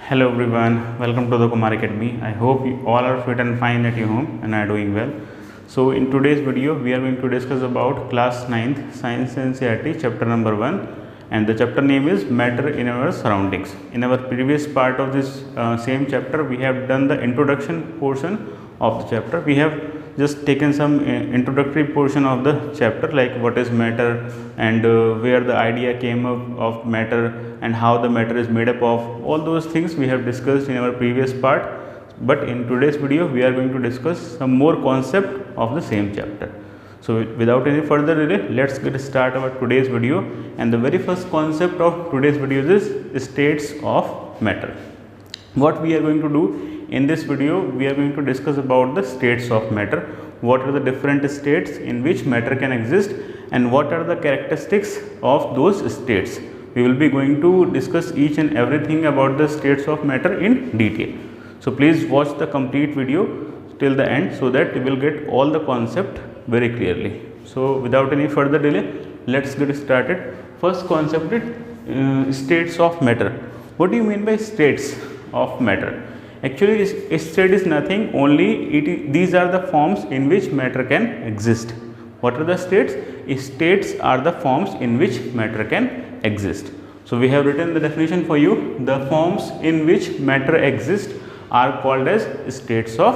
Hello everyone, welcome to the Kumar Academy. I hope you all are fit and fine at your home and are doing well. So in today's video, we are going to discuss about class 9th Science and NCERT chapter number 1, and the chapter name is Matter in Our Surroundings. In our previous part of this same chapter, we have done the introduction portion of the chapter. We have just taken some introductory portion of the chapter, like what is matter and where the idea came of matter and how the matter is made up of. All those things we have discussed in our previous part, but in today's video we are going to discuss some more concept of the same chapter. So without any further delay, let's get start our today's video. And the very first concept of today's video is states of matter. What we are going to do in this video, we are going to discuss about the states of matter. What are the different states in which matter can exist and what are the characteristics of those states. We will be going to discuss each and everything about the states of matter in detail. So please watch the complete video till the end so that you will get all the concept very clearly. So without any further delay, let's get started. First concept is states of matter. What do you mean by states of matter? Actually, a state is nothing, only these are the forms in which matter can exist. What are the states? States are the forms in which matter can exist. So we have written the definition for you. The forms in which matter exists are called as states of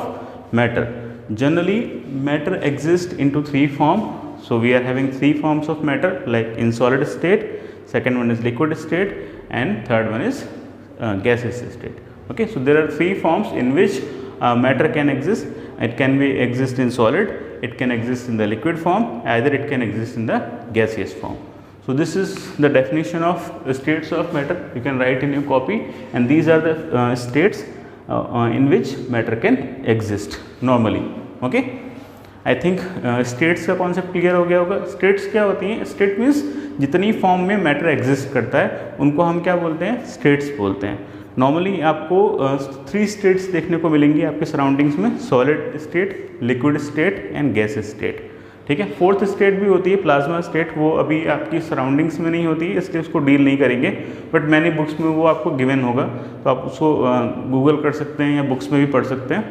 matter. Generally, matter exists into three forms. So we are having three forms of matter, like in solid state, second one is liquid state, and third one is gaseous state. Okay, so there are three forms in which matter can exist. It can be exist in solid, it can exist in the liquid form, either it can exist in the gaseous form. So this is the definition of states of matter. You can write in your copy, and these are the states in which matter can exist normally. Okay, I think states का concept clear हो गया होगा. States क्या होती हैं? State means जितनी form में matter exist करता है उनको हम क्या बोलते हैं? स्टेट्स बोलते हैं. नॉर्मली आपको थ्री स्टेट्स देखने को मिलेंगी आपके सराउंडिंग्स में: solid state, liquid state and gases state. ठीक है, फोर्थ स्टेट भी होती है प्लाज्मा स्टेट, वो अभी आपकी सराउंडिंग्स में नहीं होती है, इसलिए उसको डील नहीं करेंगे, बट मैंने बुक्स में वो आपको गिवन होगा, तो आप उसको गूगल कर सकते हैं या बुक्स में भी पढ़ सकते हैं,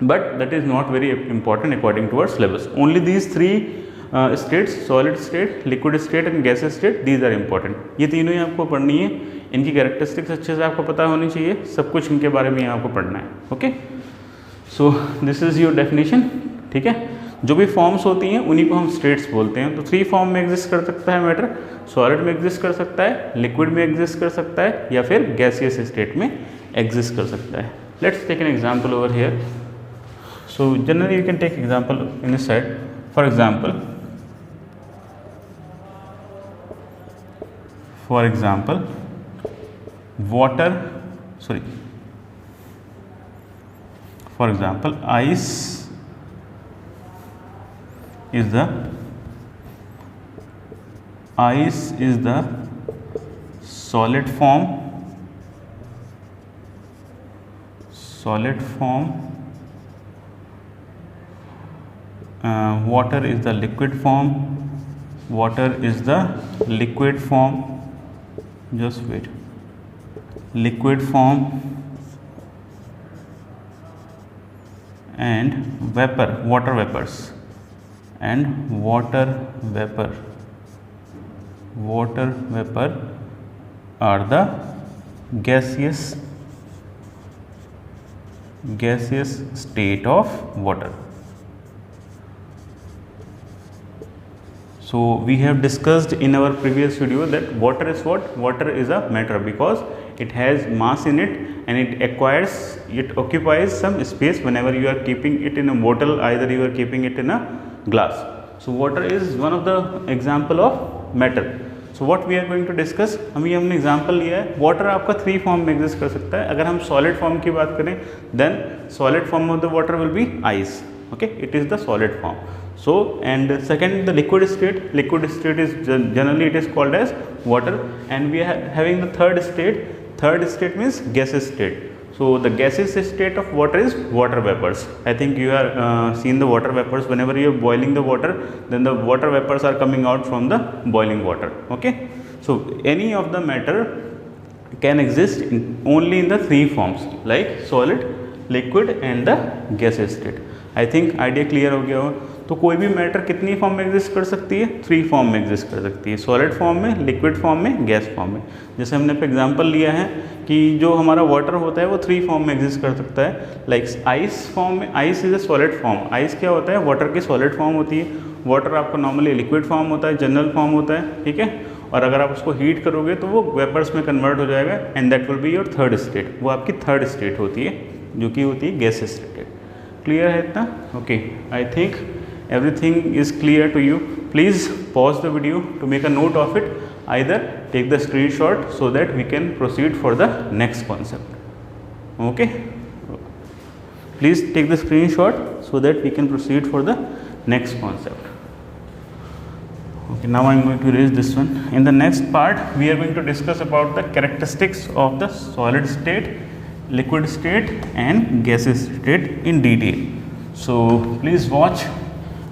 but that is not very important according to our syllabus. Only these three states, solid state, liquid state and gases state, these are important. ये तीनों ही आपको पढ़नी है. इनकी कैरेक्टरिस्टिक्स अच्छे से आपको पता होनी चाहिए, सब कुछ इनके बारे में आपको पढ़ना है. Okay, so this is your definition. ठीक है, जो भी फॉर्म्स होती हैं उन्हीं को हम स्टेट्स बोलते हैं. तो थ्री फॉर्म में एग्जिस्ट कर सकता है मैटर. सॉलिड में एग्जिस्ट कर सकता है, लिक्विड में एग्जिस्ट कर सकता है, या फिर गैसियस स्टेट में एग्जिस्ट कर सकता है. Let's take an example over here. So generally you can take example in this side. For example, water, sorry, for example, ice is the solid form, water is the liquid form, just wait, liquid form, and vapor, water vapors, and water vapor are the gaseous state of water. So we have discussed in our previous video that water is what? Water is a matter because it has mass in it and it occupies some space whenever you are keeping it in a bottle, either you are keeping it in a glass. So water is one of the example of matter. So what we are going to discuss, हमने example लिया है. Water आपका three form में exist कर सकता है. अगर हम सॉलिड फॉर्म की बात करें, then solid form of the water will be ice. Okay, it is the solid form. So and second, the liquid state is generally it is called as water, and we are having the third state means gaseous state. So the gaseous state of water is water vapors. I think you are seen the water vapors. Whenever you are boiling the water, then the water vapors are coming out from the boiling water. Okay, so any of the matter can exist only in the three forms like solid, liquid and the gaseous state. I think idea clear हो गया हो. तो कोई भी matter कितनी form में exist कर सकती है? थ्री फॉर्म में एग्जिस्ट कर सकती है, सॉलिड फॉर्म में, लिक्विड फॉर्म में, गैस फॉर्म में. जैसे हमने पे एग्जांपल लिया है कि जो हमारा वाटर होता है वो थ्री फॉर्म में एग्जिस्ट कर सकता है. लाइक आइस फॉर्म में, ice is a solid form. Ice क्या होता है? वाटर की सॉलिड फॉर्म होती है. वाटर आपका नॉर्मली लिक्विड फॉर्म होता है, जनरल फॉर्म होता है, ठीक है. और अगर आप उसको हीट करोगे तो वो वेपर्स में कन्वर्ट हो जाएगा and that will be your third state. वो आपकी थर्ड स्टेट होती है जो कि होती है गैसेस स्टेट. क्लियर है इतना? Okay, I think everything is clear to you. Please pause the video to make a note of it. Either take the screenshot so that we can proceed for the next concept. Okay, please take the screenshot so that we can proceed for the next concept. Okay, now I am going to erase this one. In the next part we are going to discuss about the characteristics of the solid state, liquid state and gaseous state in detail. So please watch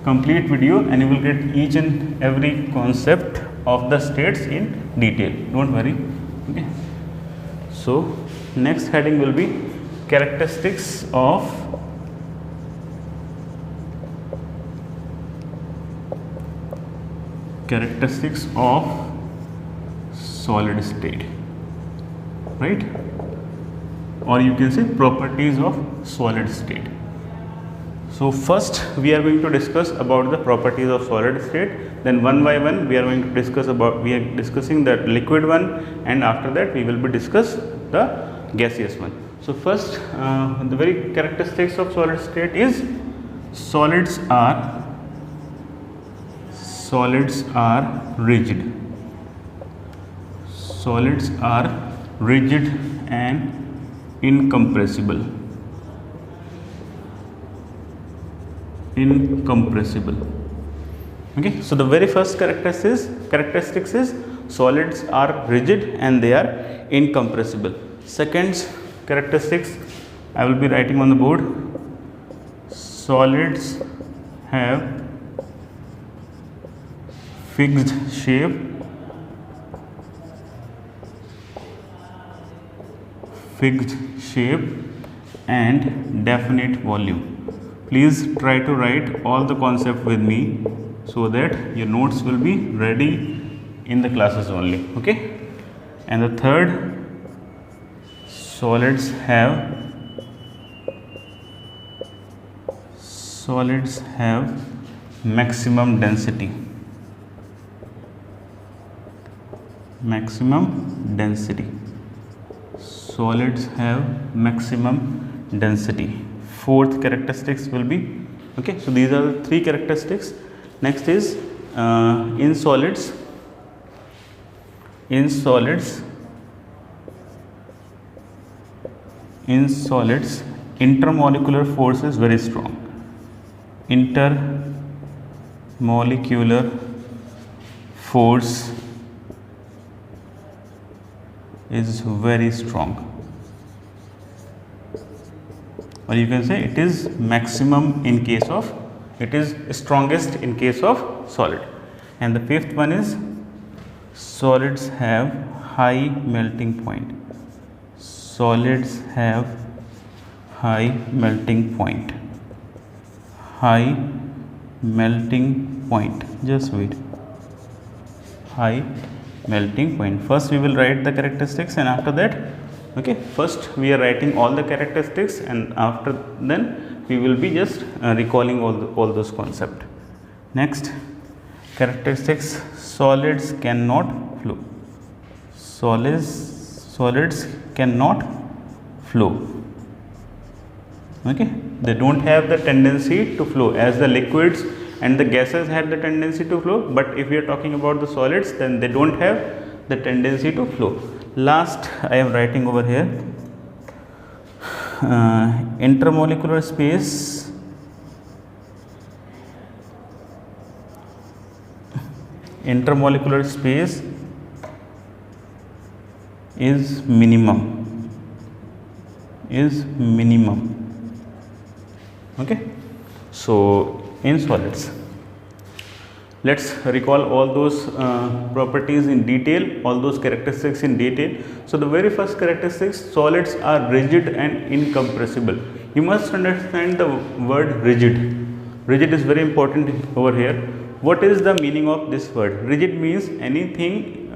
complete video and you will get each and every concept of the states in detail. Don't worry. Okay, so next heading will be characteristics of solid state, right? Or you can say properties of solid state. So first we are going to discuss about the properties of solid state, then one by one we are going to discuss about, we are discussing the liquid one and after that we will be discuss the gaseous one. So first the very characteristics of solid state is solids are rigid. Solids are rigid and incompressible. Okay, so the very first characteristics is solids are rigid and they are incompressible. Second characteristics I will be writing on the board. Solids have fixed shape, and definite volume. Please try to write all the concept with me so that your notes will be ready in the classes only. Okay, and the third, solids have maximum density. Solids have maximum density. Fourth characteristics will be, okay, so these are the three characteristics. Next is in solids intermolecular force is very strong. Intermolecular force is very strong, or you can say it is maximum in case of, it is strongest in case of solid. And the fifth one is solids have high melting point. Solids have high melting point. Just wait. High melting point. First we will write the characteristics and after that, okay, first we are writing all the characteristics and after then we will be just recalling all those concepts. Next characteristics, solids cannot flow. Solids cannot flow. Okay, they don't have the tendency to flow as the liquids and the gases had the tendency to flow, but if we are talking about the solids, then they don't have the tendency to flow. Last I am writing over here, intermolecular space is minimum. Okay, so in solids. Let's recall all those properties in detail, all those characteristics in detail. So the very first characteristics, solids are rigid and incompressible. You must understand the word rigid. Rigid is very important over here. What is the meaning of this word? Rigid means anything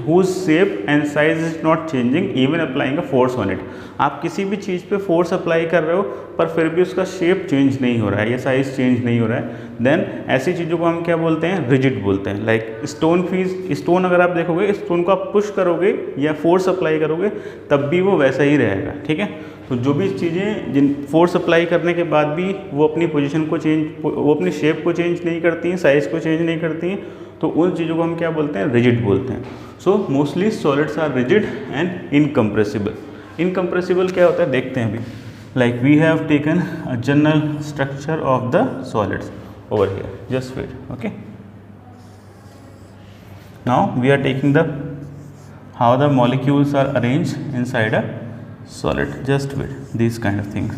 whose shape and size is not changing even applying a force on it. आप किसी भी चीज़ पे force apply कर रहे हो पर फिर भी उसका शेप चेंज नहीं हो रहा है या साइज चेंज नहीं हो रहा है, देन ऐसी चीज़ों को हम क्या बोलते हैं? रिजिड बोलते हैं. लाइक स्टोन अगर आप देखोगे, स्टोन को आप पुश करोगे या फोर्स अप्लाई करोगे तब भी वो वैसा ही रहेगा. ठीक है. तो जो भी चीज़ें जिन फोर्स अप्लाई करने के बाद भी वो अपनी पोजीशन को वो अपनी शेप को चेंज नहीं करती हैं, साइज़ को चेंज नहीं करती हैं, तो उन चीज़ों को हम क्या बोलते हैं? रिजिड बोलते हैं. So mostly solids are rigid and incompressible. Incompressible क्या होता है देखते हैं अभी. Like we have taken a general structure of the solids over here. Just wait. Okay. Now we are taking the how the molecules are arranged inside a solid. Just wait. These kind of things.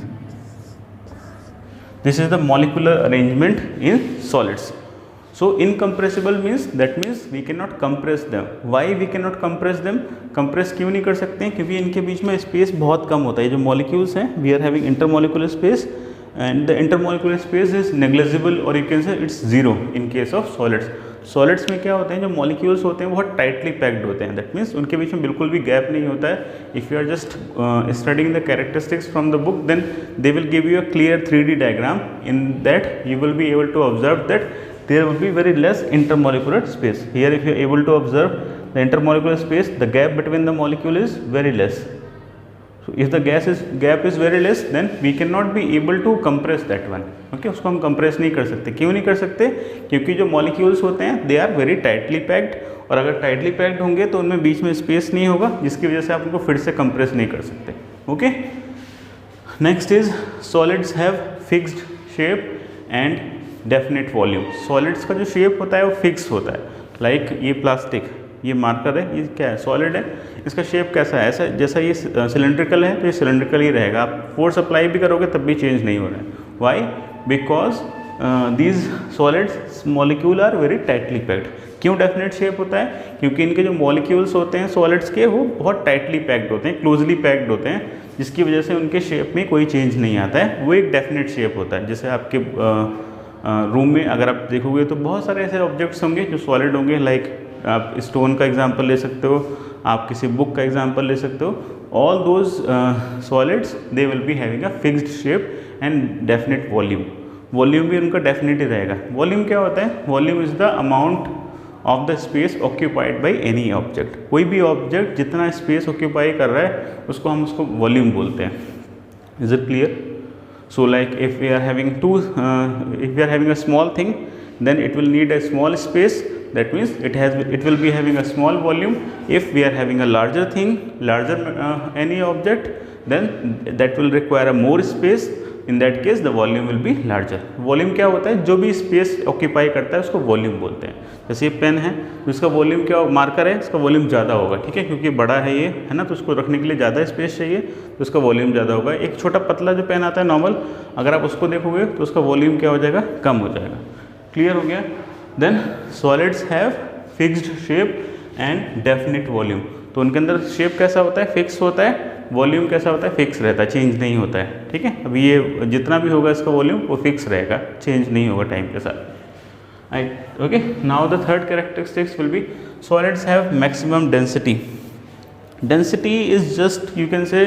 This is the molecular arrangement in solids. So incompressible means we cannot compress them. Why we cannot compress them? Compress क्यों नहीं कर सकते हैं? क्योंकि इनके बीच में space बहुत कम होता है. जो मॉलिक्यूल्स हैं, we are having intermolecular space and the intermolecular space is negligible or you can say it's zero in case of solids. Solids में क्या होते हैं? जो मॉलिक्यूल्स होते हैं बहुत टाइटली पैक्ड होते हैं. दैट मीन्स उनके बीच में बिल्कुल भी गैप नहीं होता है. If you are just studying the characteristics from the book, then they will give you a clear 3D diagram. In that you will be able to observe that there will be very less intermolecular space. Here if you are able to observe the intermolecular space, the gap between the molecule is very less. So if the gap is very less, then we cannot be able to compress that one. Okay, उसको हम compress नहीं कर सकते. क्यों नहीं कर सकते? क्योंकि जो molecules होते हैं they are very tightly packed, और अगर tightly packed होंगे तो उनमें बीच में space नहीं होगा, जिसकी वजह से आप उनको फिर से compress नहीं कर सकते. Okay. Next is solids have fixed shape and definite volume. Solids का जो shape होता है वो fixed होता है. Like ये plastic, ये मार्कर है, ये क्या है? सॉलिड है. इसका शेप कैसा है? ऐसा जैसा ये सिलेंड्रिकल है तो ये सिलेंड्रिकल ही रहेगा. आप फोर्स अप्लाई भी करोगे तब भी चेंज नहीं हो रहा है. Why? Because these solids molecule are very tightly packed. क्यों डेफिनेट शेप होता है? क्योंकि इनके जो मॉलिक्यूल्स होते हैं सॉलिड्स के वो बहुत टाइटली पैक्ड होते हैं, क्लोजली पैक्ड होते हैं, जिसकी वजह से उनके शेप में कोई चेंज नहीं आता है. वो एक डेफिनेट शेप होता है. जैसे आपके रूम में अगर आप देखोगे तो बहुत सारे ऐसे ऑब्जेक्ट्स होंगे जो सॉलिड होंगे. लाइक आप स्टोन का एग्जांपल ले सकते हो, आप किसी बुक का एग्जांपल ले सकते हो. All those solids they will be having a fixed shape and definite volume. Volume भी उनका डेफिनेट ही रहेगा. वॉल्यूम क्या होता है? Volume is the amount of the space occupied by any object. कोई भी ऑब्जेक्ट जितना स्पेस ऑक्यूपाई कर रहा है उसको हम उसको वॉल्यूम बोलते हैं. Is it clear? So like if we are having a small thing, then it will need a small space. That means it will be having a small volume. If we are having a larger thing, any object, then that will require a more space. In that case the volume will be larger. Volume क्या होता है? जो भी space occupy करता है उसको volume बोलते हैं. जैसे ये पेन है तो इसका वॉल्यूम क्या, मार्कर है, इसका वॉल्यूम ज़्यादा होगा. ठीक है, क्योंकि बड़ा है ये, है ना, तो उसको रखने के लिए ज़्यादा स्पेस चाहिए तो उसका वॉल्यूम ज़्यादा होगा. एक छोटा पतला जो पेन आता है नॉर्मल, अगर आप उसको देखोगे तो उसका वॉल्यूम क्या हो जाएगा? कम हो जाएगा. क्लियर हो गया? Then solids have fixed shape and definite volume. तो उनके अंदर शेप कैसा होता है? फिक्स होता है. वॉल्यूम कैसा होता है? फिक्स रहता है, चेंज नहीं होता है. ठीक है, अभी ये जितना भी होगा इसका वॉल्यूम वो फिक्स रहेगा, चेंज नहीं होगा टाइम के साथ. Okay, now the third characteristics will be solids have maximum density. Density is just, you can say,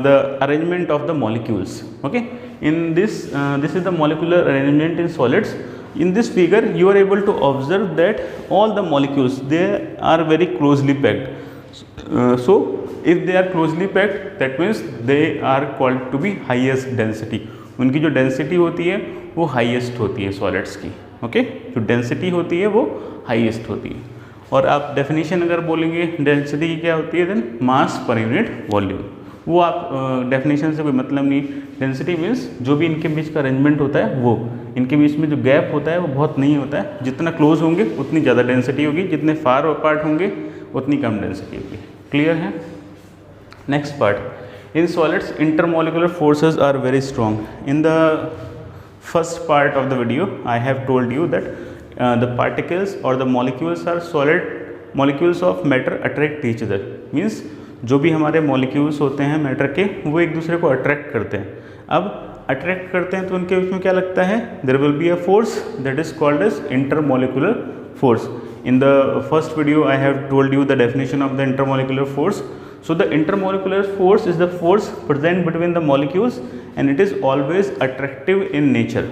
the arrangement of the molecules. Okay, in this is the molecular arrangement in solids. In this figure you are able to observe that all the molecules, they are very closely packed. So if they are closely packed, that means they are called to be highest density. उनकी जो density होती है वो highest होती है solids की. Okay, जो density होती है वो हाईएस्ट होती है. और आप डेफिनेशन अगर बोलेंगे डेंसिटी की क्या होती है, then mass per unit volume. वो आप डेफिनेशन से कोई मतलब नहीं. डेंसिटी मीन्स जो भी इनके बीच का अरेंजमेंट होता है वो, इनके बीच में जो गैप होता है वो बहुत नहीं होता है. जितना क्लोज होंगे उतनी ज़्यादा डेंसिटी होगी, जितने फार अपार्ट होंगे उतनी कम डेंसिटी होगी. क्लियर है? Next part, in solids intermolecular forces are very strong. In the first part of the video I have told you that the particles or the molecules are solid molecules of matter attract each other, means जो भी हमारे molecules होते हैं matter के वो एक दूसरे को अट्रैक्ट करते हैं. अब अट्रैक्ट करते हैं तो उनके बीच में क्या लगता है, there will be a force that is called as intermolecular force. In the first video I have told you the definition of the intermolecular force. So the intermolecular force is the force present between the molecules and it is always attractive in nature.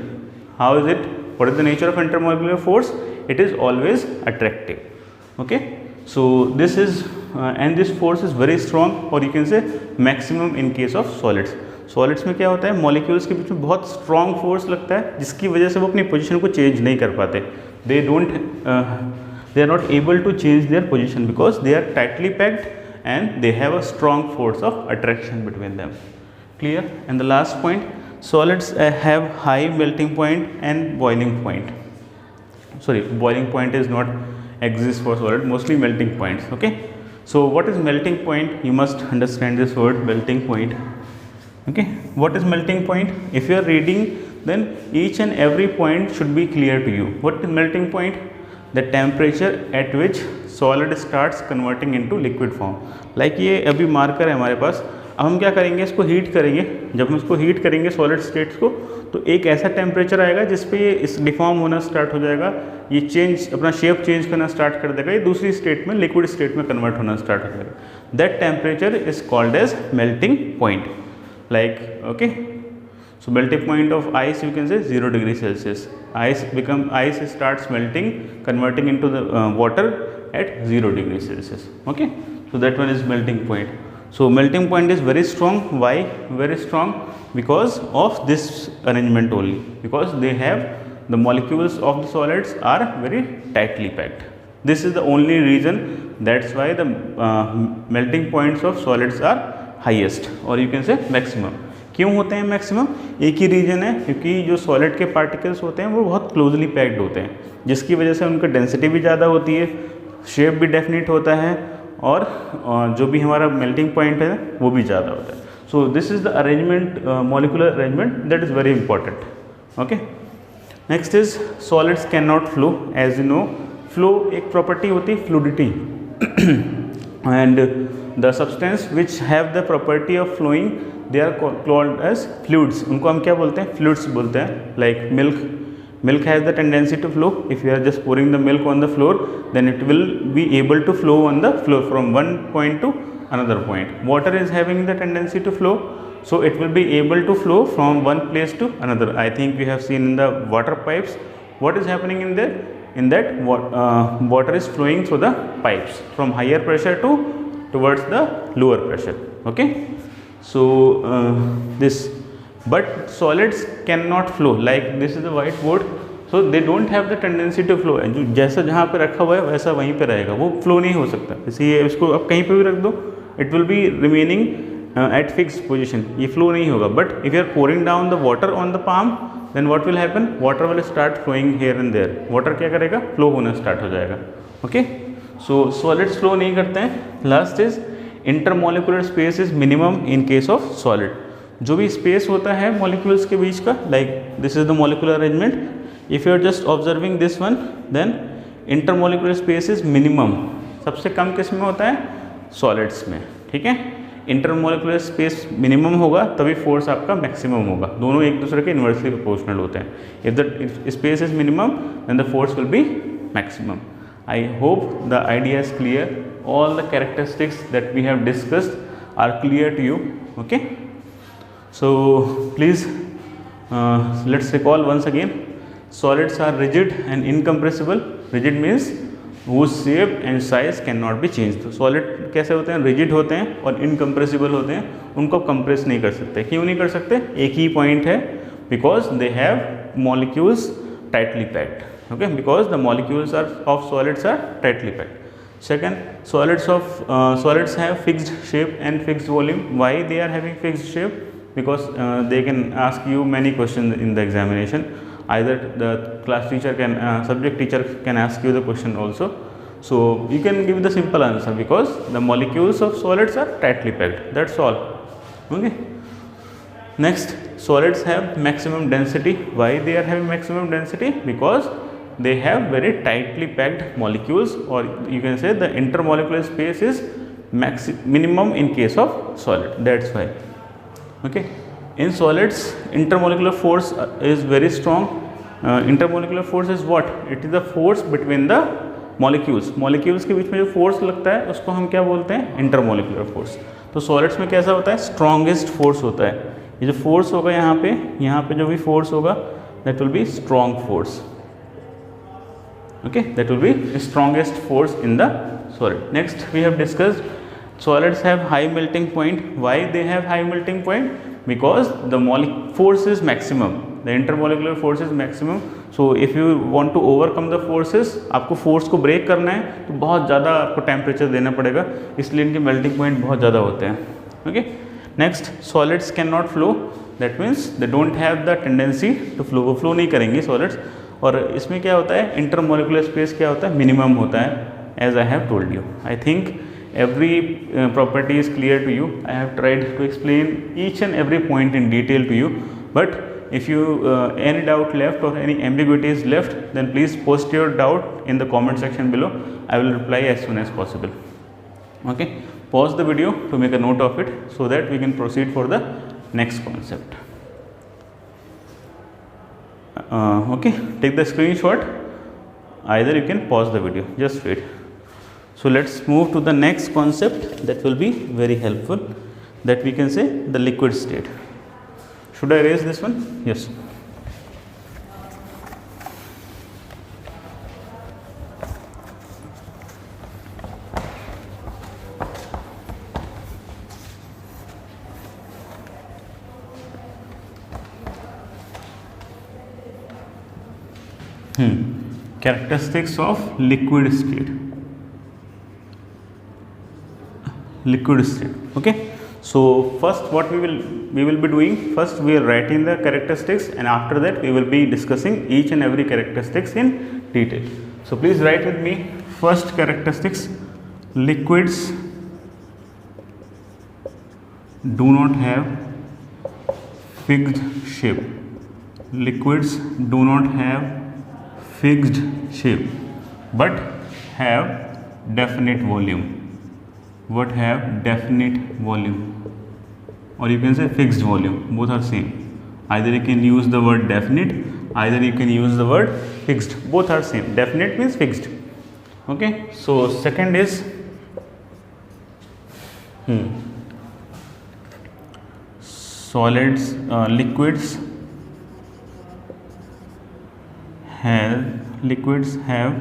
How is it? What is the nature of intermolecular force? It is always attractive. Okay, so this is and this force is very strong, or you can say maximum in case of solids. Solids में क्या होता है, molecules के बीच में बहुत strong force लगता है जिसकी वजह से वो अपनी पोजीशन को चेंज नहीं कर पाते. They are not able to change their position because they are tightly packed and they have a strong force of attraction between them. Clear? And the last point, solids have high melting point and boiling point. Sorry, boiling point is not exist for solid, mostly melting points. Okay, so what is melting point? You must understand this word melting point. Okay, what is melting point? If you are reading, then each and every point should be clear to you. What is melting point? The temperature at which solid starts converting into liquid form. Like ये अभी marker है हमारे पास, अब हम क्या करेंगे, इसको heat करेंगे. जब हम इसको हीट करेंगे सॉलिड स्टेट्स को, तो एक ऐसा टेम्परेचर आएगा जिस पे ये इस डिफॉर्म होना स्टार्ट हो जाएगा, ये चेंज अपना शेप चेंज करना स्टार्ट कर देगा, ये दूसरी स्टेट में लिक्विड स्टेट में कन्वर्ट होना स्टार्ट हो जाएगा. That temperature is called as melting point. Like okay, so melting point of ice you can say 0 degree Celsius. Ice starts melting converting into the water at 0 degree Celsius. Okay, so that one is melting point. So melting point is very strong. Why very strong? Because of this arrangement only, because they have the molecules of the solids are very tightly packed. This is the only reason. That's why the melting points of solids are highest, or you can say maximum. क्यों होते हैं maximum? एक ही reason है, क्योंकि जो solid के particles होते हैं वो बहुत क्लोजली पैक्ड होते हैं, जिसकी वजह से उनका डेंसिटी भी ज़्यादा होती है, शेप भी डेफिनेट होता है, और जो भी हमारा मेल्टिंग पॉइंट है वो भी ज़्यादा होता है. So this is the arrangement, molecular arrangement that is very important. Okay, next is solids can not flow. As you know, flow एक प्रॉपर्टी होती है fluidity, and the substance which have the property of flowing they are called as fluids. उनको हम क्या बोलते हैं? Fluids बोलते हैं. Like milk has the tendency to flow. If you are just pouring the milk on the floor, then it will be able to flow on the floor from one point to another point. Water is having the tendency to flow, so it will be able to flow from one place to another. I think we have seen in the water pipes what is happening in there. In that water is flowing through the pipes from higher pressure to towards the lower pressure. Okay, so this. But solids cannot flow. Like this is the whiteboard, so they don't have the tendency to flow. जैसा जहाँ पे रखा हुआ है वैसा वहीं पे रहेगा, वो फ्लो नहीं हो सकता. इसलिए इसको आप कहीं पे भी रख दो, it will be remaining at fixed position. ये फ्लो नहीं होगा. But if you are pouring down the water on the palm, then what will happen? Water will start flowing here and there. Water क्या करेगा? Flow होना start हो जाएगा. Okay, so solids flow नहीं करते हैं. Last is intermolecular space is minimum in case of solid. जो भी स्पेस होता है मॉलिक्यूल्स के बीच का, like this is the molecular arrangement. If you are just observing this one, then intermolecular space is minimum. सबसे कम किस में होता है? सॉलिड्स में. ठीक है, इंटरमॉलिक्यूलर स्पेस मिनिमम होगा तभी फोर्स आपका मैक्सिमम होगा. दोनों एक दूसरे के इन्वर्सली प्रोपोर्शनल होते हैं. If the space is minimum then the force will be maximum. I hope the idea is clear. All the characteristics that we have discussed are clear to you. Okay, so please let's recall once again. Solids are rigid and incompressible. Rigid means whose shape and size cannot be changed. तो solid कैसे होते हैं? rigid होते हैं और incompressible होते हैं. उनको compress नहीं कर सकते. क्यों नहीं कर सकते? एक ही point है, because they have molecules tightly packed. Okay, because the molecules of solids are tightly packed. Second, solids have fixed shape and fixed volume. Why they are having fixed shape? Because they can ask you many questions in the examination. Either the class teacher can, subject teacher can ask you the question also. So you can give the simple answer, because the molecules of solids are tightly packed. That's all. Okay. Next, solids have maximum density. Why they are having maximum density? Because they have very tightly packed molecules, or you can say the intermolecular space is minimum in case of solid. That's why. Okay. In solids, intermolecular force is very strong. Intermolecular force is what? It is the force between the molecules के बीच में जो force लगता है उसको हम क्या बोलते हैं? Intermolecular force. तो सॉलिड्स में कैसा होता है? स्ट्रॉन्गेस्ट फोर्स होता है. ये जो फोर्स होगा यहाँ पे जो भी फोर्स होगा that will be strong force. Okay, that will be strongest force in the solid. Next we have discussed solids have high melting point. Why they have high melting point? Because the force is maximum, the intermolecular force is maximum. So if you want to overcome the forces, आपको force को break करना है तो बहुत ज़्यादा आपको temperature देना पड़ेगा, इसलिए इनके melting point बहुत ज़्यादा होते हैं. Okay. Next, solids cannot flow. That means they don't have the tendency to flow. वो flow नहीं करेंगे solids. और इसमें क्या होता है? Intermolecular space क्या होता है? Minimum होता है, as I have told you. I think every property is clear to you. I have tried to explain each and every point in detail to you, but if you any doubt left or any ambiguity is left, then please post your doubt in the comment section below. I will reply as soon as possible. Okay, pause the video to make a note of it so that we can proceed for the next concept. Okay, take the screenshot, either you can pause the video, just wait. So let's move to the next concept that will be very helpful, that we can say the liquid state. Should I erase this one? Yes. Characteristics of liquid state. Okay, so first what we will be doing, first we are writing the characteristics, and after that we will be discussing each and every characteristics in detail. So please write with me. First characteristics: liquids do not have fixed shape. Liquids do not have fixed shape but have definite volume. What have definite volume, or you can say fixed volume, both are same. Either you can use the word definite, either you can use the word fixed, both are same. Definite means fixed. Okay, so second is solids, liquids have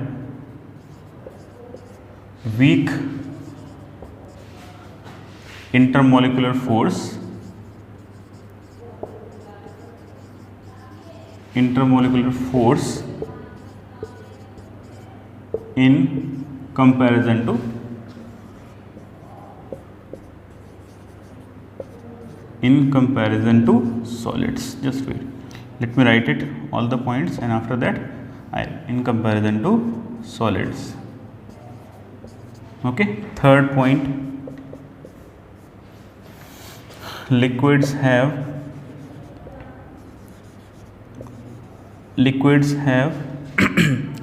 weak intermolecular force in comparison to solids. Just wait, let me write it all the points, and after that in comparison to solids. Okay, third point: liquids have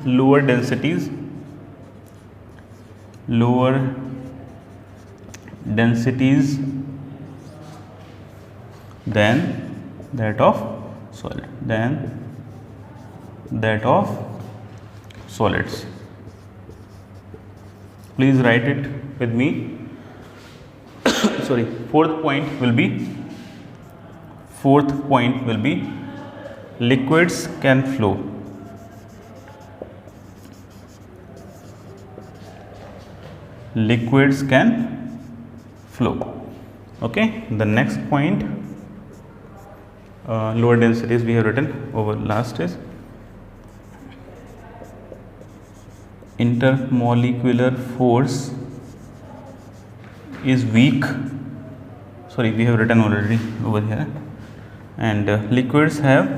lower densities than that of solids. Please write it with me. Sorry, fourth point will be liquids can flow. Okay, the next point, lower densities we have written over last is intermolecular force is weak. Sorry, we have written already over here. And liquids have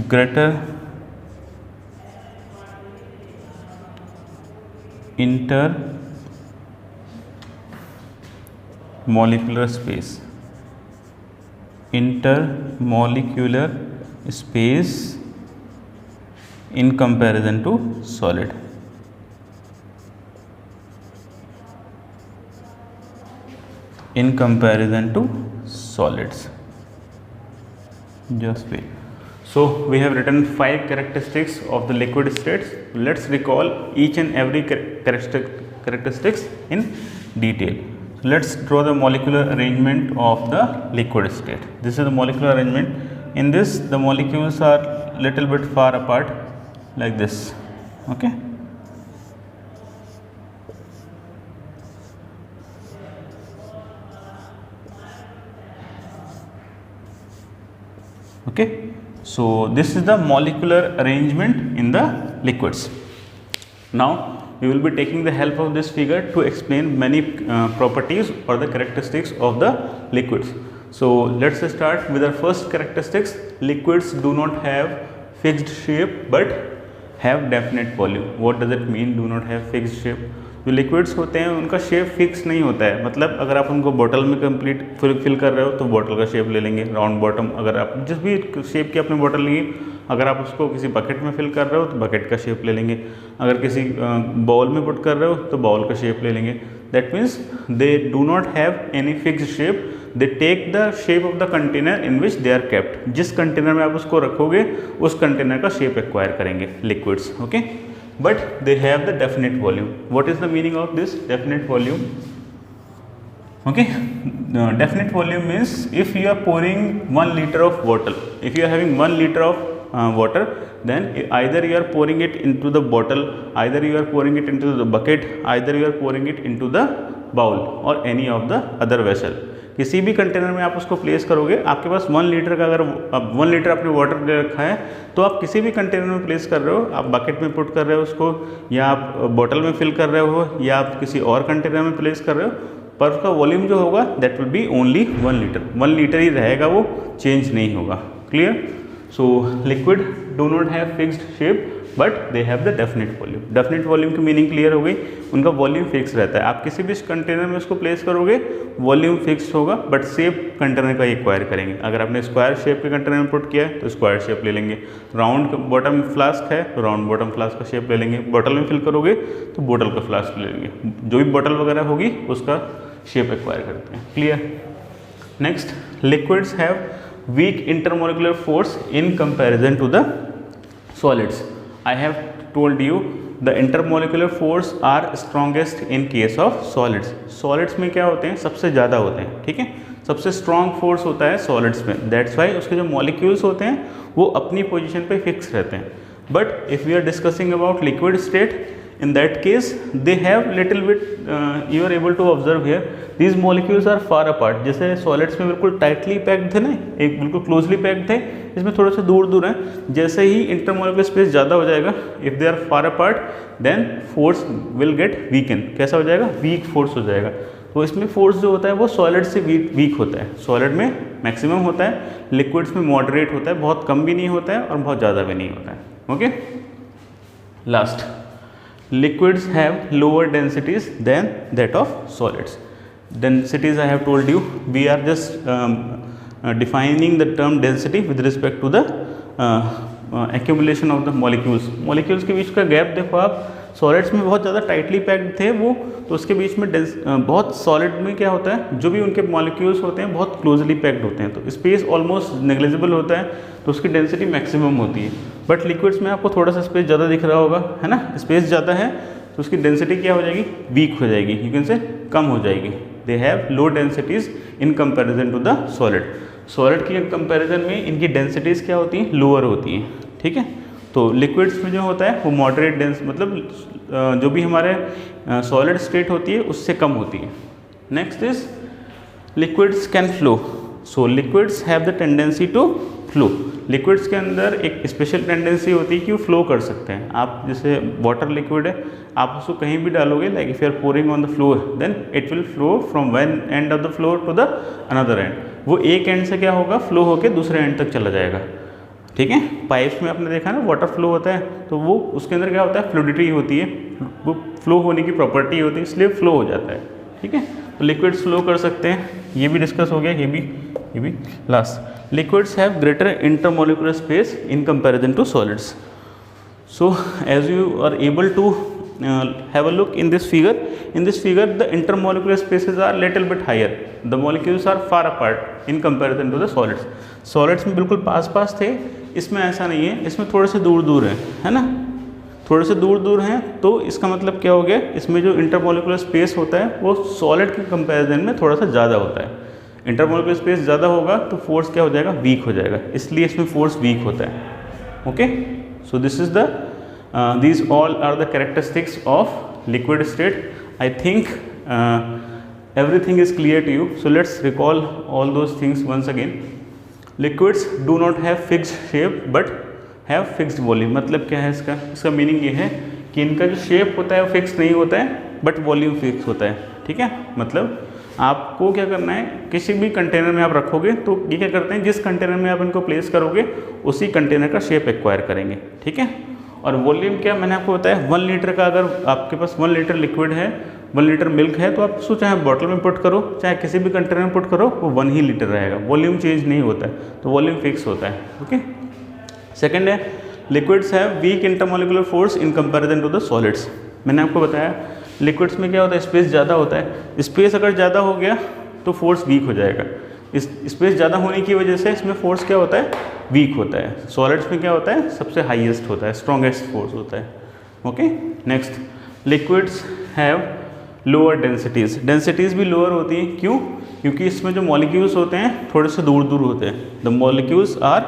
greater intermolecular space in comparison to solid. In comparison to solids. Just wait. So we have written 5 characteristics of the liquid states. Let's recall each and every characteristics in detail. So let's draw the molecular arrangement of the liquid state. This is the molecular arrangement. In this, the molecules are little bit far apart like this. Okay. Okay. So this is the molecular arrangement in the liquids. Now we will be taking the help of this figure to explain many properties or the characteristics of the liquids. So let's start with our first characteristics. Liquids do not have fixed shape but have definite volume. What does it mean, do not have fixed shape? जो liquids होते हैं उनका shape fix नहीं होता है, मतलब अगर आप उनको बॉटल में कंप्लीट फिल कर रहे हो तो बॉटल का शेप ले लेंगे राउंड बॉटम, अगर आप जिस भी शेप की अपनी बॉटल लेंगे, अगर आप उसको किसी बकेट में फिल कर रहे हो तो बकेट का शेप ले लेंगे, अगर किसी बाउल में पुट कर रहे हो तो बाउल का शेप ले लेंगे. That means they do not have any fixed shape, they take the shape of the container in which they are kept. जिस कंटेनर में आप उसको रखोगे उस कंटेनर का शेप एक्वायर करेंगे liquids. Okay, but they have the definite volume. What is the meaning of this definite volume? Okay, definite volume means if you are pouring 1 liter of water, if you are having 1 liter of water, then either you are pouring it into the bottle, either you are pouring it into the bucket, either you are pouring it into the bowl or any of the other vessel. किसी भी container में आप उसको place करोगे, आपके पास 1 litre का, अगर 1 litre आपने वाटर ले रखा है तो आप किसी भी कंटेनर में प्लेस कर रहे हो, आप बकेट में पुट कर रहे हो उसको, या आप बॉटल में फिल कर रहे हो, या आप किसी और कंटेनर में प्लेस कर रहे हो, पर उसका वॉल्यूम जो होगा that will be only 1 litre. 1 litre ही रहेगा, वो चेंज नहीं होगा. Clear? So liquid do not have fixed shape but they have the definite volume. Definite volume की मीनिंग क्लियर हो गई, उनका वॉल्यूम फिक्स रहता है. आप किसी भी कंटेनर में उसको प्लेस करोगे वॉल्यूम फिक्स होगा बट शेप कंटेनर का एक्वायर करेंगे. अगर आपने स्क्वायर शेप के कंटेनर में पुट किया है तो स्क्वायर शेप ले लेंगे, राउंड बॉटम फ्लास्क है तो राउंड बॉटम फ्लास्क का शेप ले लेंगे, बॉटल में फिल करोगे तो बॉटल का फ्लास्क ले लेंगे, जो भी बॉटल वगैरह होगी उसका शेप एक्वायर करते हैं. Clear? Next, liquids have weak intermolecular force in comparison to the solids. I have told you the intermolecular force are strongest in case of solids. Solids में क्या होते हैं? सबसे ज़्यादा होते हैं. ठीक है, सबसे strong force होता है solids में. That's why उसके जो molecules होते हैं वो अपनी position पे fix रहते हैं. But if we are discussing about liquid state, in that case they have little bit you are able to observe here these molecules are far apart. जैसे solids में बिल्कुल tightly packed थे ना, एक बिल्कुल closely packed थे, इसमें थोड़े से दूर दूर हैं. जैसे ही intermolecular space ज़्यादा हो जाएगा, if they are far apart then force will get weaken. कैसा हो जाएगा? weak force हो जाएगा. तो इसमें force जो होता है वो solid से weak होता है. solid में maximum होता है, liquids में moderate होता है, बहुत कम भी नहीं होता है और बहुत ज़्यादा भी नहीं होता है. Okay, last, liquids have lower densities than that of solids. Densities I have told you, we are just defining the term density with respect to the accumulation of the molecules. Molecules के बीच का gap देखो आप, solids में बहुत ज़्यादा tightly packed थे वो, तो उसके बीच में बहुत सॉलिड में क्या होता है, जो भी उनके मॉलिक्यूल्स होते हैं बहुत क्लोजली पैक्ड होते हैं, तो स्पेस ऑलमोस्ट नेग्लिजिबल होता है, तो उसकी डेंसिटी मैक्सिमम होती है. बट लिक्विड्स में आपको थोड़ा सा स्पेस ज़्यादा दिख रहा होगा, है ना, स्पेस ज़्यादा है तो उसकी डेंसिटी क्या हो जाएगी? वीक हो जाएगी, यू कैन से कम हो जाएगी. They have low densities in comparison to the solid. Solid के कंपेरिजन में इनकी डेंसिटीज़ क्या होती हैं? लोअर होती हैं. ठीक है, तो लिक्विड्स में जो होता है वो मॉडरेट डेंस, मतलब जो भी हमारे सॉलिड स्टेट होती है उससे कम होती है. Next is liquids can flow. So liquids have the tendency to flow. Liquids के अंदर एक स्पेशल टेंडेंसी होती है कि वो फ्लो कर सकते हैं. आप जैसे वाटर लिक्विड है, आप उसको कहीं भी डालोगे, like if you are pouring on the floor then it will flow from one end of the floor to the another end. वो एक एंड से क्या होगा? फ्लो होकर दूसरे एंड तक चला जाएगा. ठीक है। पाइप्स में आपने देखा ना वाटर फ्लो होता है, तो वो उसके अंदर क्या होता है, फ्लूडिटी होती है, वो फ्लो होने की प्रॉपर्टी होती है, इसलिए फ्लो हो जाता है। ठीक है, तो लिक्विड्स फ्लो कर सकते हैं, ये भी डिस्कस हो गया, ये भी last. Liquids have greater intermolecular space in comparison to solids. So as you are able to have a look in this figure the intermolecular spaces are little bit higher, the molecules are far apart in comparison to the solids में बिल्कुल पास थे, इसमें ऐसा नहीं है, इसमें थोड़े से दूर है ना, थोड़े से दूर हैं, तो इसका मतलब क्या हो गया, इसमें जो इंटरमोलिकुलर स्पेस होता है वो सॉलिड के कंपैरिजन में थोड़ा सा ज़्यादा होता है। इंटरमोलिकुलर स्पेस ज़्यादा होगा तो फोर्स क्या हो जाएगा, वीक हो जाएगा, इसलिए इसमें फोर्स वीक होता है। Okay, so this is the these all are the characteristics of liquid state. I think everything is clear to you, so let's recall all those things once again. Liquids do not have fixed shape but have fixed volume। मतलब क्या है इसका meaning ये है कि इनका जो shape होता है वो फिक्स नहीं होता है बट वॉल्यूम फिक्स होता है। ठीक है, मतलब आपको क्या करना है, किसी भी कंटेनर में आप रखोगे तो ये क्या करते हैं, जिस कंटेनर में आप इनको प्लेस करोगे उसी कंटेनर का शेप एक्वायर करेंगे। ठीक है, और वॉल्यूम क्या मैंने आपको बताया, 1 लीटर का, अगर आपके पास 1 लीटर लिक्विड है, 1 लीटर मिल्क है, तो आप उसको चाहे बॉटल में पुट करो चाहे किसी भी कंटेनर में पुट करो, वो 1 ही लीटर रहेगा, वॉल्यूम चेंज नहीं होता है, तो वॉल्यूम फिक्स होता है। ओके, सेकेंड है liquids have weak intermolecular force in comparison to the solids. मैंने आपको बताया लिक्विड्स में क्या होता है, स्पेस ज़्यादा होता है, स्पेस अगर ज़्यादा हो गया तो फोर्स वीक हो जाएगा, इस स्पेस ज़्यादा होने की वजह से इसमें फोर्स क्या होता है, वीक होता है। सॉलिड्स में क्या होता है, सबसे हाईएस्ट होता है, स्ट्रॉन्गेस्ट फोर्स होता है। Okay, next, liquids have lower densities भी लोअर होती हैं, क्यों, क्योंकि इसमें जो मॉलिक्यूल्स होते हैं थोड़े से दूर होते हैं, the molecules are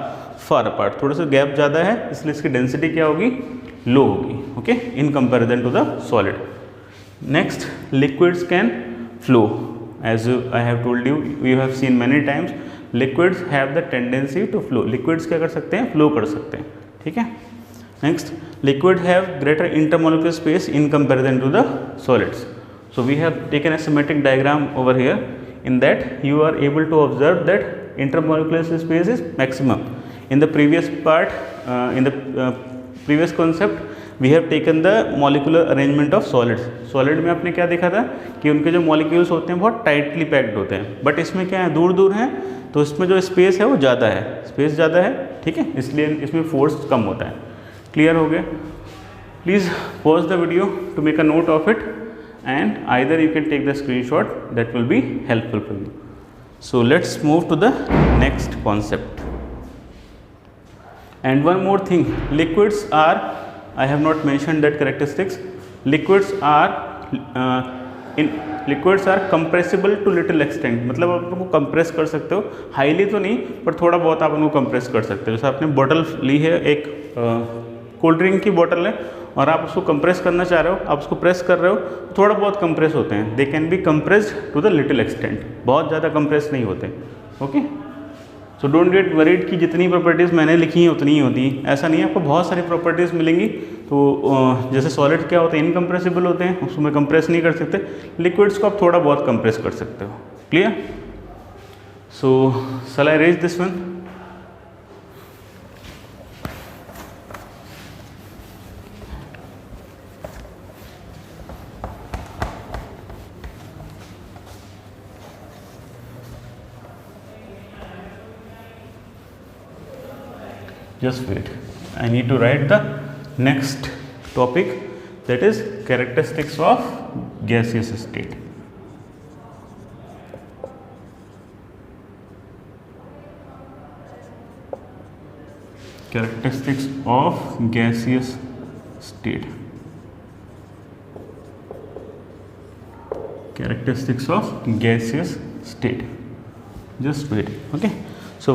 far apart, थोड़ा सा गैप ज़्यादा है, इसलिए इसकी डेंसिटी क्या होगी, लो होगी। Okay, in comparison to the solid. Next, liquids can flow. As I have told you, you have seen many times, liquids have the tendency to flow. Liquids क्या कर सकते हैं, flow कर सकते हैं। ठीक है, next, liquid have greater intermolecular space in comparison to the solids. So we have taken a schematic diagram over here. In that you are able to observe that intermolecular space is maximum. In the previous part, in the previous concept, we have taken the molecular arrangement of solids. Solid में आपने क्या देखा था कि उनके जो molecules होते हैं बहुत टाइटली पैक्ड होते हैं, बट इसमें क्या है, दूर हैं, तो इसमें जो स्पेस है वो ज़्यादा है, स्पेस ज़्यादा है। ठीक है, इसलिए इसमें फोर्स कम होता है। क्लियर हो गया? Please pause the video to make a note of it and either you can take the screenshot, that will be helpful for you. So let's move to the next concept. And one more thing, liquids are, I have not mentioned that characteristics. Liquids are compressible to little extent, मतलब आप उनको compress कर सकते हो, highly तो नहीं पर थोड़ा बहुत आप उनको कंप्रेस कर सकते हो। जैसे आपने बॉटल ली है, एक कोल्ड ड्रिंक की बॉटल है और आप उसको कंप्रेस करना चाह रहे हो, आप उसको प्रेस कर रहे हो, थोड़ा बहुत कंप्रेस होते हैं, they can be compressed to the little extent, बहुत ज़्यादा कंप्रेस नहीं होते। Okay, so don't get worried कि जितनी प्रॉपर्टीज़ मैंने लिखी हैं उतनी ही होती हैं, ऐसा नहीं है, आपको बहुत सारी प्रॉपर्टीज़ मिलेंगी। तो जैसे सॉलिड क्या होते हैं, इनकम्प्रेसिबल होते हैं, उसमें कंप्रेस नहीं कर सकते, लिक्विड्स को आप थोड़ा बहुत कंप्रेस कर सकते हो। Clear? So shall I raise this one? Just wait, I need to write the next topic, that is characteristics of gaseous state. Characteristics of gaseous state. Characteristics of gaseous state. Just wait. Okay. So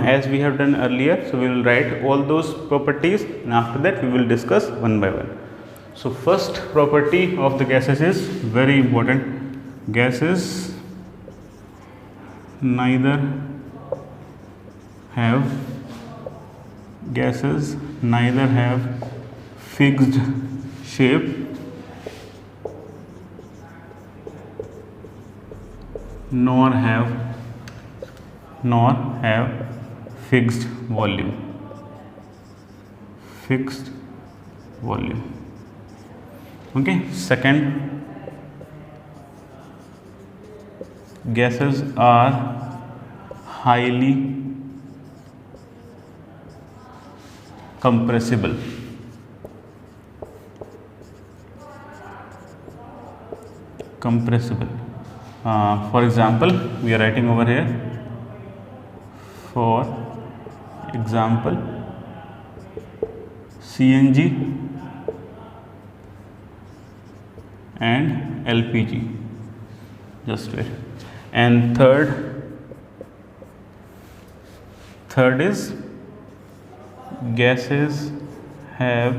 as we have done earlier, so we will write all those properties and after that we will discuss one by one. So first property of the gases is very important. Gases neither have fixed shape nor have fixed volume. fixed volume. Okay, second, gases are highly compressible. For example, we are writing over here, for example, CNG and LPG. Just wait. And third is gases have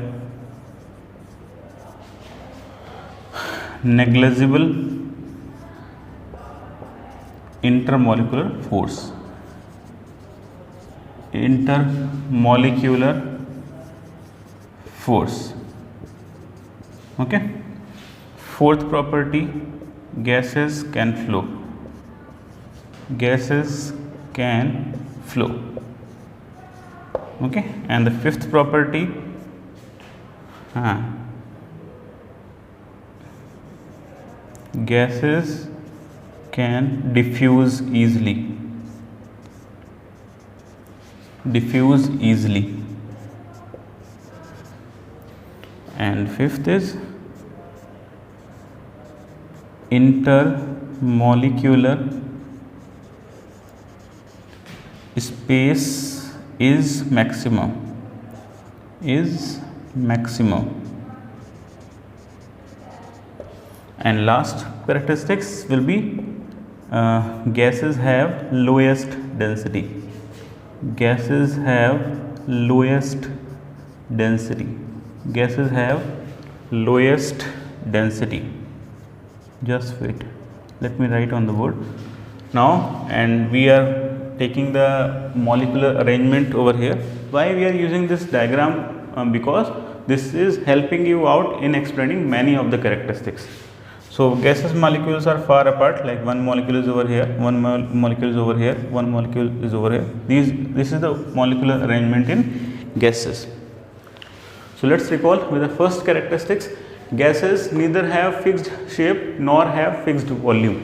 negligible intermolecular force. Okay. Fourth property, gases can flow. Okay. And the fifth property, gases can diffuse easily. And fifth is intermolecular space is maximum. And last characteristics will be gases have lowest density. Just wait, let me write on the board now. And we are taking the molecular arrangement over here. Why we are using this diagram? Because this is helping you out in explaining many of the characteristics. So gaseous molecules are far apart, like one molecule is over here, one molecule is over here, one molecule is over here. This is the molecular arrangement in gases. So let's recall with the first characteristics. Gases neither have fixed shape nor have fixed volume.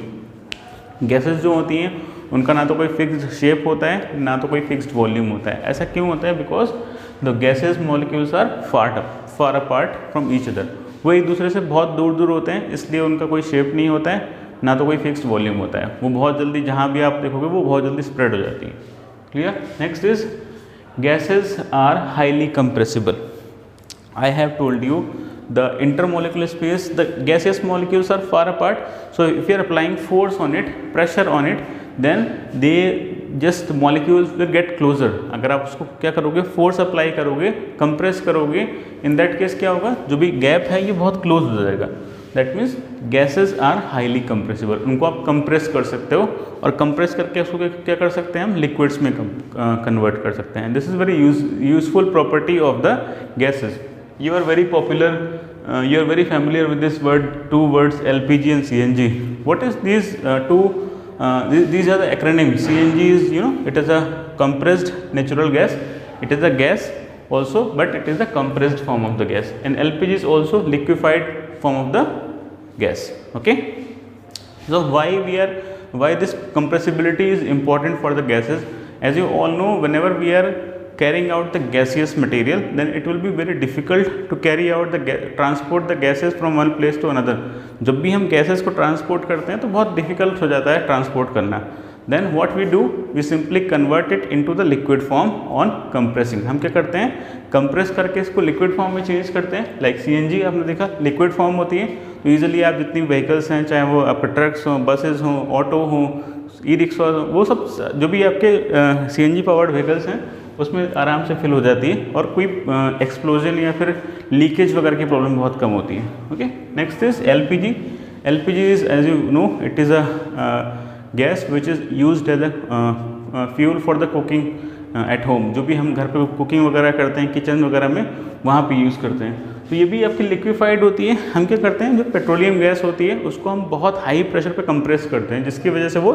Gases जो होती हैं उनका ना तो कोई fixed shape होता है ना तो कोई फिक्स्ड वॉल्यूम होता है. ऐसा क्यों होता है? Because the gases molecules are far apart from each other. वो एक दूसरे से बहुत दूर दूर होते हैं, इसलिए उनका कोई शेप नहीं होता है ना तो कोई फिक्स्ड वॉल्यूम होता है. वो बहुत जल्दी जहाँ भी आप देखोगे वो बहुत जल्दी स्प्रेड हो जाती है. Clear? Next is gases are highly compressible. I have told you the intermolecular space, the gaseous molecules are far apart. So if you are applying force on it, pressure on it, then they just molecules will get closer. अगर आप उसको क्या करोगे, force apply करोगे, compress करोगे, in that case क्या होगा, जो भी गैप है ये बहुत क्लोज हो जाएगा. That means gases are highly compressible. उनको आप कंप्रेस कर सकते हो और कंप्रेस करके उसको क्या कर सकते हैं हम, लिक्विड्स में कन्वर्ट कर सकते हैं. This is very useful property of the gases. You are very popular, you are very familiar with this word, two words, LPG and CNG. What is these two? These are the acronyms. CNG is, it is a compressed natural gas. It is a gas also, but it is the compressed form of the gas. And LPG is also liquefied form of the gas. Okay. So why this compressibility is important for the gases? As you all know, whenever we are carrying out the gaseous material, then it will be very difficult to carry out transport the gases from one place to another. जब भी हम gases को transport करते हैं तो बहुत difficult हो जाता है transport करना. Then what we do, we simply convert it into the liquid form on compressing. हम क्या करते हैं, compress करके इसको liquid form में change करते हैं. Like CNG आपने देखा liquid form होती है, तो easily आप जितनी vehicles हैं, चाहे वो आपके ट्रक्स हों, बसेस हों, ऑटो हों, ई रिक्शा, वो सब जो भी आपके CNG पावर्ड व्हीकल्स हैं उसमें आराम से फिल हो जाती है और कोई एक्सप्लोजन या फिर लीकेज वगैरह की प्रॉब्लम बहुत कम होती है. Okay. Next is LPG. LPG is, as you know, it is a gas which is used as a fuel for the cooking at home. जो भी हम घर पे कुकिंग वगैरह करते हैं किचन वगैरह में, वहाँ पे यूज़ करते हैं. तो ये भी आपकी लिक्विफाइड होती है. हम क्या करते हैं, जो पेट्रोलियम गैस होती है उसको हम बहुत हाई प्रेशर पे कंप्रेस करते हैं, जिसकी वजह से वो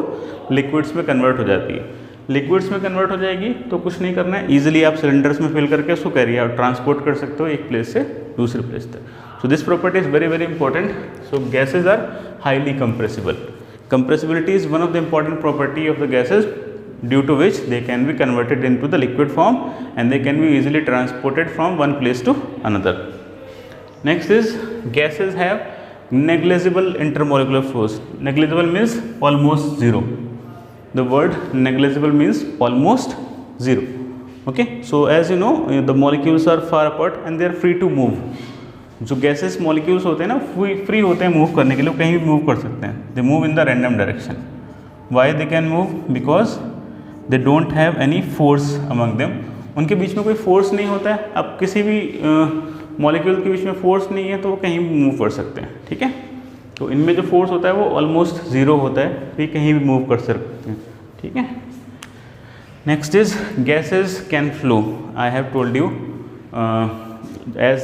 लिक्विड्स में कन्वर्ट हो जाती है. लिक्विड्स में कन्वर्ट हो जाएगी तो कुछ नहीं करना है, ईजिली आप सिलेंडर्स में फिल करके उसको कैरी आउट ट्रांसपोर्ट कर सकते हो एक प्लेस से दूसरे प्लेस तक. So this property is very very important. So gases are highly compressible. Compressibility is one of the important property of the gases due to which they can be converted into the liquid form and they can be easily transported from one place to another. Next is gases have negligible intermolecular force. Negligible means almost zero. The word negligible means almost zero. Okay, so as you know the molecules are far apart and they are free to move. जो gases molecules होते हैं ना free होते हैं move करने के लिए, कहीं भी मूव कर सकते हैं. They move in the random direction. Why they can move? Because they don't have any force among them. उनके बीच में कोई फोर्स नहीं होता है. अब किसी भी मॉलिक्यूल के बीच में फोर्स नहीं है तो वो कहीं भी मूव कर सकते हैं. ठीक है, तो इनमें जो फोर्स होता है वो ऑलमोस्ट ज़ीरो होता है, तो ये कहीं भी मूव कर सकते हैं. ठीक है. Next is gases can flow. I have told you as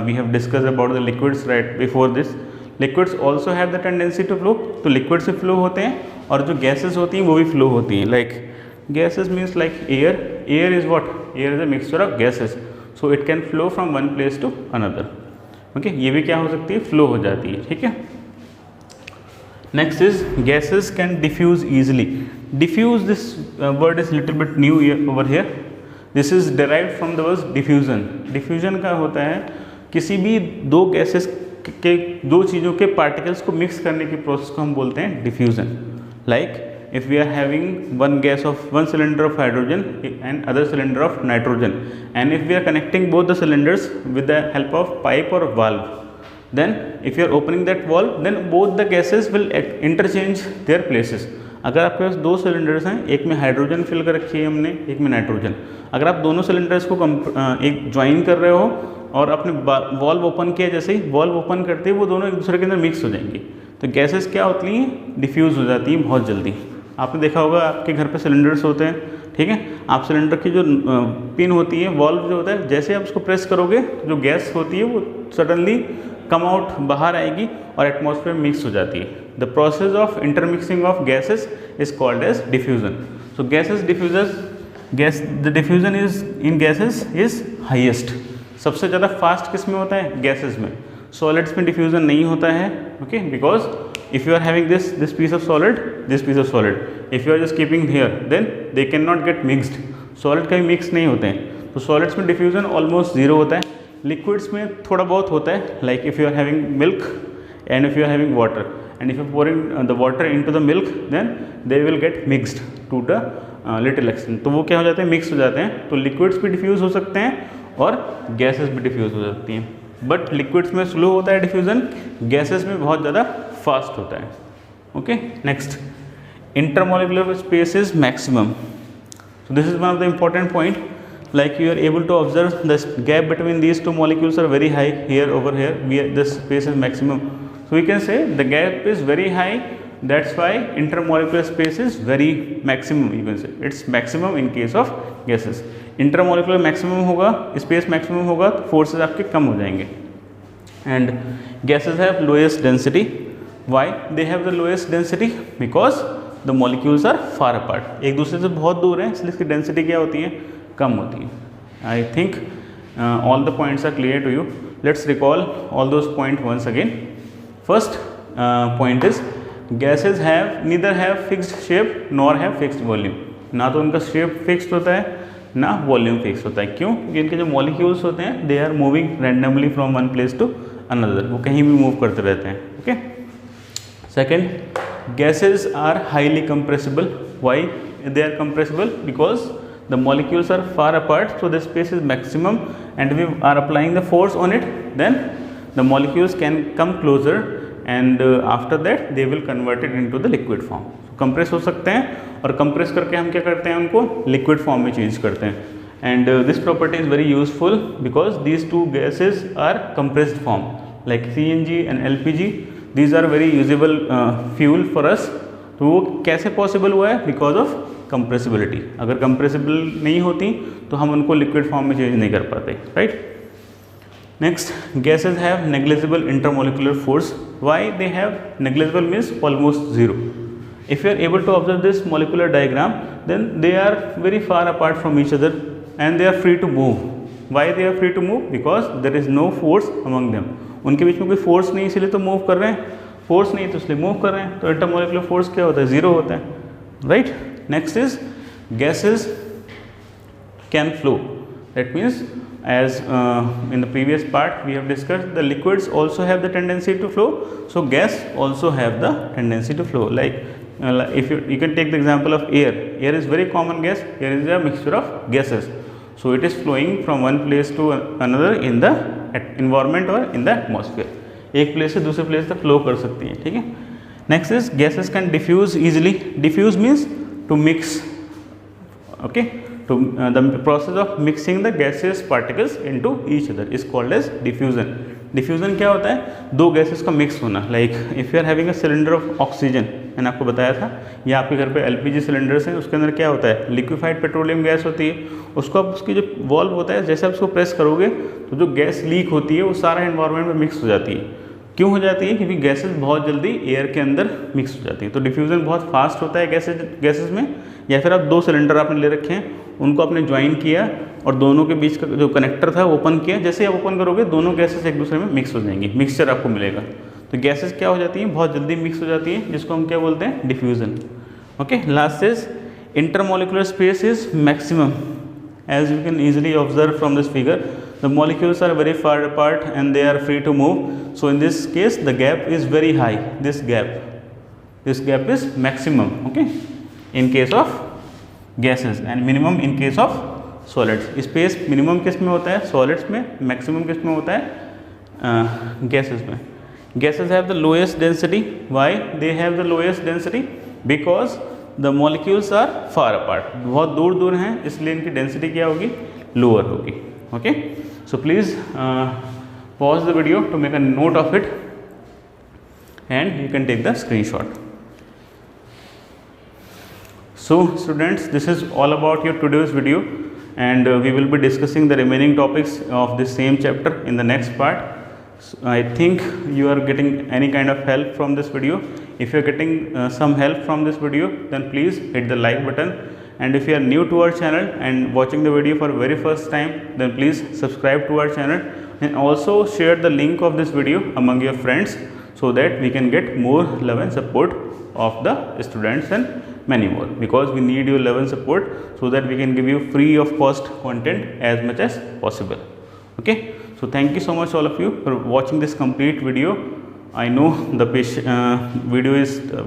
we have discussed about the liquids right before this, liquids also have the tendency to flow. तो liquids से flow होते हैं और जो gases होती हैं वो भी flow होती हैं. Like gases means like air. Air is what? Air is a mixture of gases. So it can flow from one place to another. Okay, ये भी क्या हो सकती है? Flow हो जाती है. ठीक है. Next is gases can diffuse easily. Diffuse, this word is little bit new here, over here. This is derived from the word diffusion. Diffusion का होता है किसी भी दो गैसेस के दो चीज़ों के पार्टिकल्स को मिक्स करने की प्रोसेस को हम बोलते हैं diffusion. Like if we are having one cylinder of hydrogen and other cylinder of nitrogen and if we are connecting both the cylinders with the help of pipe और valve, then if you are opening that valve then both the gases will interchange their places. अगर आपके पास दो cylinders हैं, एक में hydrogen fill कर रखी है हमने, एक में नाइट्रोजन, अगर आप दोनों सिलेंडर्स को एक ज्वाइन कर रहे हो और आपने वॉल्व ओपन किया, जैसे ही वॉल्व ओपन करते ही वो दोनों एक दूसरे के अंदर मिक्स हो जाएंगी, तो गैसेस क्या होती हैं? डिफ्यूज़ हो जाती हैं बहुत जल्दी. आपने देखा होगा आपके घर पे सिलेंडर्स होते हैं. ठीक है, आप सिलेंडर की जो पिन होती है, वॉल्व जो होता है, जैसे आप उसको प्रेस करोगे जो गैस होती है वो सडनली कम आउट बाहर आएगी और एटमॉस्फेयर में मिक्स हो जाती है. The process of intermixing of gases is called as diffusion. So gases the diffusion is in gases is highest. सबसे ज़्यादा फास्ट किस में होता है? गैसेस में. सॉलिड्स में डिफ्यूजन नहीं होता है. Okay, because if you are having this piece of solid, this piece of solid, if you are just keeping here, then they can not get mixed. Solid कभी मिक्स नहीं होते हैं, तो सॉलिड्स में डिफ्यूजन ऑलमोस्ट जीरो होता है. Liquids में थोड़ा बहुत होता है, like if you are having milk and if you are having water and if you pouring the water into the milk, then they will get mixed to the little extent. तो वो क्या हो जाते हैं? मिक्स हो जाते हैं. तो लिक्विड्स भी डिफ्यूज़ हो सकते हैं और गैसेस भी डिफ्यूज़ हो सकती हैं. बट लिक्विड्स में स्लो होता है डिफ्यूज़न, गैसेस में बहुत ज़्यादा फास्ट होता है. Okay, next, intermolecular space is maximum. So this is one of the important point. Like you are able to observe the gap between these two molecules are very high here, over here this space is maximum. So we can say the gap is very high, that's why intermolecular space is very maximum. You can say it's maximum in case of gases. Intermolecular maximum होगा, space maximum होगा, तो forces आपके कम हो जाएंगे. And gases have lowest density. Why they have the lowest density? Because the molecules are far apart. एक दूसरे से बहुत दूर हैं, इसलिए इसकी डेंसिटी क्या होती है? कम होती है. I think all the points are clear to you. Let's recall all those point once again. First point is gases have neither have fixed shape nor have fixed volume. ना तो उनका शेप फिक्स्ड होता है ना volume fix होता है. क्यों? क्योंकि इनके जो मॉलिक्यूल्स होते हैं they are moving randomly from one place to another. वो कहीं भी मूव करते रहते हैं. Okay. Second, gases are highly compressible. Why they are compressible? Because the molecules are far apart, so the space is maximum and we are applying the force on it, then the molecules can come closer and after that they will convert it into the liquid form. compress हो सकते हैं और compress करके हम क्या करते हैं? उनको liquid form में change करते हैं. And this property is very useful because these two gases are compressed form, like CNG and LPG. These are very usable fuel for us. तो वो कैसे पॉसिबल हुआ है? Because of compressibility. अगर compressible नहीं होती तो हम उनको लिक्विड फॉर्म में चेंज नहीं कर पाते. Right. Next, gases have negligible intermolecular force. Why they have negligible means almost zero. If you are able to observe this molecular diagram, then they are very far apart from each other and they are free to move. Why they are free to move? Because there is no force among them. उनके बीच में कोई force नहीं, इसलिए तो move कर रहे हैं. Force नहीं तो इसलिए मूव कर रहे हैं. तो इंटरमोलिकुलर फोर्स क्या होता है? ज़ीरो होता है, right. Next is gases can flow. That means as in the previous part we have discussed, the liquids also have the tendency to flow, so gas also have the tendency to flow. Like if you can take the example of air. Air is very common gas. Air is a mixture of gases, so it is flowing from one place to another in the environment or in the atmosphere. एक place से दूसरे place तक flow कर सकती है, ठीक है. Next is gases can diffuse easily. Diffuse means to mix. Okay, to the process of mixing the gaseous particles into each other is called as diffusion. Diffusion क्या होता है? दो गैसेस का मिक्स होना. Like if you are having a cylinder of oxygen, मैंने आपको बताया था, या आपके घर पे एलपीजी सिलेंडर्स हैं, उसके अंदर क्या होता है? लिक्विफाइड पेट्रोलियम गैस होती है. उसको आप उसकी जो वॉल्व होता है, जैसे आप उसको प्रेस करोगे तो जो गैस लीक होती है वो सारा एनवायरनमेंट में मिक्स हो जाती है. क्यों हो जाती है? क्योंकि गैसेस बहुत जल्दी एयर के अंदर मिक्स हो जाती है. तो डिफ्यूज़न बहुत फास्ट होता है गैसेस में. या फिर आप दो सिलेंडर आपने ले रखे हैं, उनको आपने ज्वाइन किया और दोनों के बीच का जो कनेक्टर था ओपन किया. जैसे आप ओपन करोगे दोनों गैसेस एक दूसरे में मिक्स हो जाएंगी, मिक्सचर आपको मिलेगा. तो गैसेस क्या हो जाती हैं? बहुत जल्दी मिक्स हो जाती हैं, जिसको हम क्या बोलते हैं? Diffusion. Okay. Last is intermolecular space is maximum. As you can easily observe from this figure, the molecules are very far apart and they are free to move. So in this case the gap is very high. This gap is maximum, okay, in case of gases and minimum in case of solids. Space minimum किस में होता है? Solids में. Maximum किस में होता है? Gases में. Gases have the lowest density. Why they have the lowest density? Because the molecules are far apart. बहुत दूर दूर हैं, इसलिए इनकी डेंसिटी क्या होगी? लोअर होगी. Okay. So please pause the video to make a note of it and you can take the screenshot. So students, this is all about your today's video, and we will be discussing the remaining topics of this same chapter in the next part. So I think you are getting any kind of help from this video. If you are getting some help from this video, then please hit the like button, and if you are new to our channel and watching the video for very first time, then please subscribe to our channel and also share the link of this video among your friends, so that we can get more love and support of the students and many more, because we need your love and support so that we can give you free of cost content as much as possible. Okay. So thank you so much all of you for watching this complete video. I know the video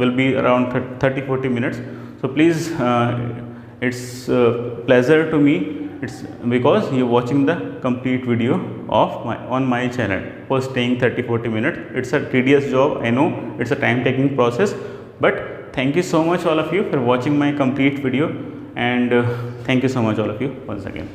will be around 30-40 minutes. So please, it's a pleasure to me. It's because you're watching the complete video of on my channel for staying 30-40 minutes. It's a tedious job. I know it's a time-taking process, but thank you so much all of you for watching my complete video, and thank you so much all of you once again.